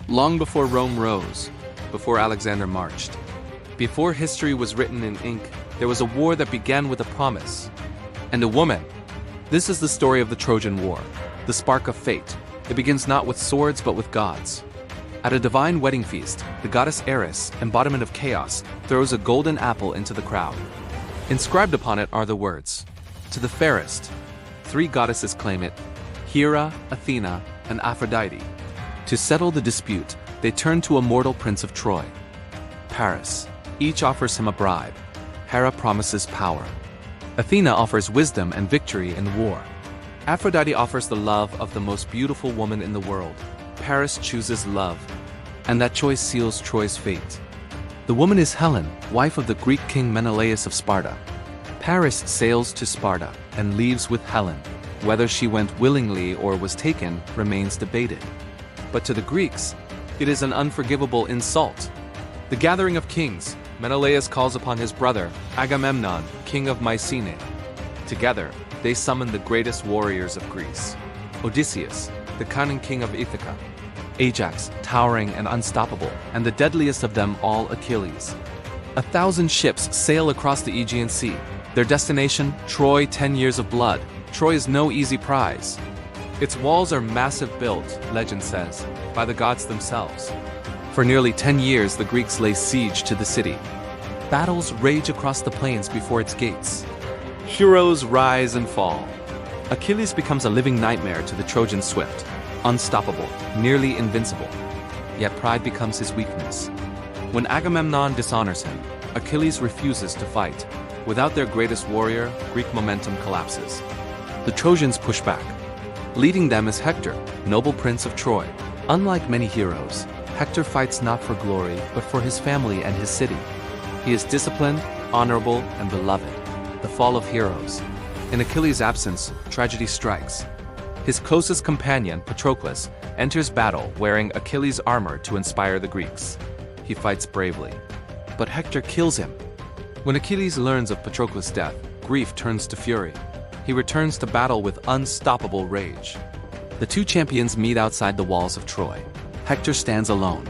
Long before Rome rose, before Alexander marched, before history was written in ink, there was a war that began with a promise. And a woman. This is the story of the Trojan War, the spark of fate. It begins not with swords but with gods. At a divine wedding feast, the goddess Eris, embodiment of chaos, throws a golden apple into the crowd. Inscribed upon it are the words, "To the fairest." 3 goddesses claim it, Hera, Athena, and Aphrodite. To settle the dispute, they turn to a mortal prince of Troy, Paris. Each offers him a bribe. Hera promises power. Athena offers wisdom and victory in war. Aphrodite offers the love of the most beautiful woman in the world. Paris chooses love, and that choice seals Troy's fate. The woman is Helen, wife of the Greek king Menelaus of Sparta. Paris sails to Sparta and leaves with Helen. Whether she went willingly or was taken remains debated. But to the Greeks, it is an unforgivable insult. The gathering of kings, Menelaus calls upon his brother, Agamemnon, king of Mycenae. Together, they summon the greatest warriors of Greece. Odysseus, the cunning king of Ithaca. Ajax, towering and unstoppable, and the deadliest of them all, Achilles. 1,000 ships sail across the Aegean Sea. Their destination, Troy, 10 years of blood. Troy is no easy prize. Its walls are massive built, legend says, by the gods themselves. For nearly 10 years, the Greeks lay siege to the city. Battles rage across the plains before its gates. Heroes rise and fall. Achilles becomes a living nightmare to the Trojan swift, unstoppable, nearly invincible. Yet pride becomes his weakness. When Agamemnon dishonors him, Achilles refuses to fight. Without their greatest warrior, Greek momentum collapses. The Trojans push back. Leading them is Hector, noble prince of Troy. Unlike many heroes, Hector fights not for glory, but for his family and his city. He is disciplined, honorable, and beloved. The fall of heroes. In Achilles' absence, tragedy strikes. His closest companion, Patroclus, enters battle wearing Achilles' armor to inspire the Greeks. He fights bravely. But Hector kills him. When Achilles learns of Patroclus' death, grief turns to fury. He returns to battle with unstoppable rage. The 2 champions meet outside the walls of Troy. Hector stands alone.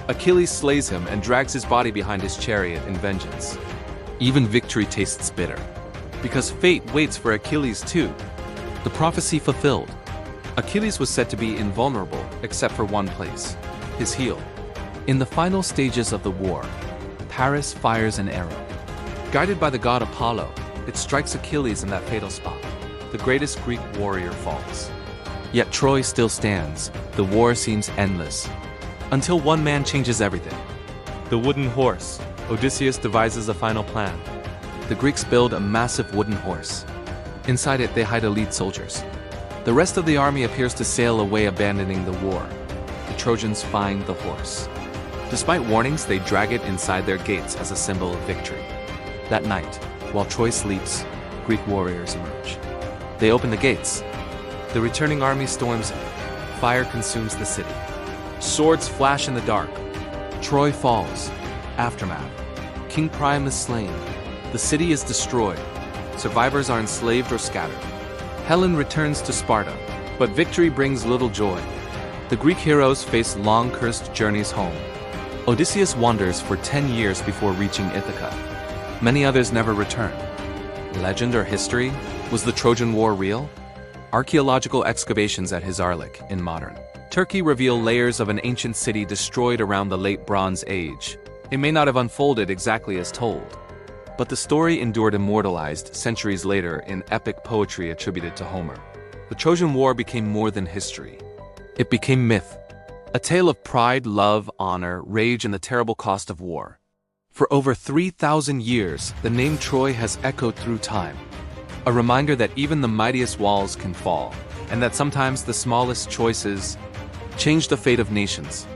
Achilles slays him and drags his body behind his chariot in vengeance. Even victory tastes bitter. Because fate waits for Achilles too. The prophecy fulfilled. Achilles was said to be invulnerable except for one place, his heel. In the final stages of the war, Paris fires an arrow. Guided by the god Apollo, it strikes Achilles in that fatal spot. The greatest Greek warrior falls. Yet Troy still stands. The war seems endless. Until one man changes everything. The wooden horse. Odysseus devises a final plan. The Greeks build a massive wooden horse. Inside it, they hide elite soldiers. The rest of the army appears to sail away, abandoning the war. The Trojans find the horse. Despite warnings, they drag it inside their gates as a symbol of victory. That night, while Troy sleeps, Greek warriors emerge. They open the gates. The returning army storms in. Fire consumes the city. Swords flash in the dark. Troy falls. Aftermath. King Priam is slain. The city is destroyed. Survivors are enslaved or scattered. Helen returns to Sparta, but victory brings little joy. The Greek heroes face long cursed journeys home. Odysseus wanders for 10 years before reaching Ithaca. Many others never return. Legend or history? Was the Trojan War real? Archaeological excavations at Hizarlik in modern Turkey reveal layers of an ancient city destroyed around the late Bronze Age. It may not have unfolded exactly as told, but the story endured immortalized centuries later in epic poetry attributed to Homer. The Trojan War became more than history. It became myth, a tale of pride, love, honor, rage, and the terrible cost of war. For over 3,000 years, the name Troy has echoed through time. A reminder that even the mightiest walls can fall, and that sometimes the smallest choices change the fate of nations.